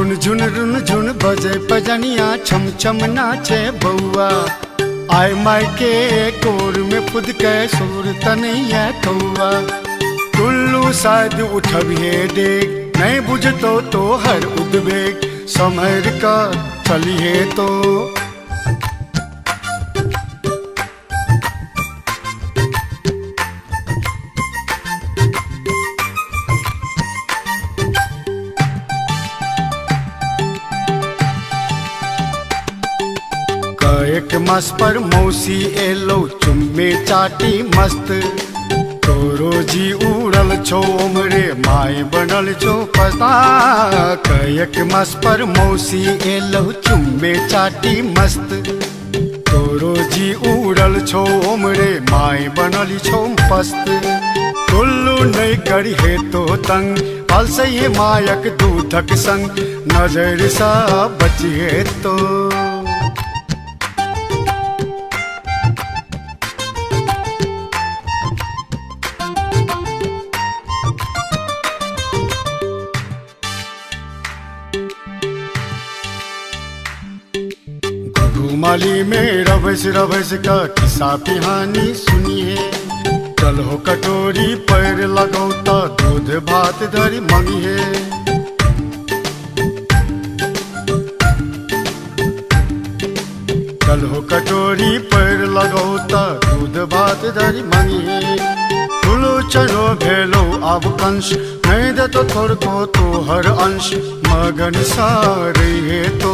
Run झुन बजे पजनिया, छम छम नाचे बउआ। आय माय के कोर में खुद के सुर तनैया कौआ। टुल्लू शायद उठबिए देख, नहीं बुझतो तो हर उद्वेग, समर का चलिए तो। एक मास पर मौसी एलो, चुम्मे चाटी मस्त। तोरो जी उड़ल छो उमरे, माय बनल छो पता। एक मास पर मौसी एलो, चुम्मे चाटी मस्त। तोरो जी उड़ल छो उमरे, माय बनल छो पस्त। टुल्लू नहीं करी है तो तंग, अलसई मायक दूधक संग, नजर सा बचिए तो। घुमाली में रभस का किस्सा पिहानी सुनिए। चलो कटोरी पैर लगो तो दूध भात धरी मंगिए। चलो कटोरी पैर लगो तो दूध भात धरी मंगिए। फूलो चलो भेलो अब कंश, नहीं दे तो थोड़ को तो हर अंश, मगन सारे तो।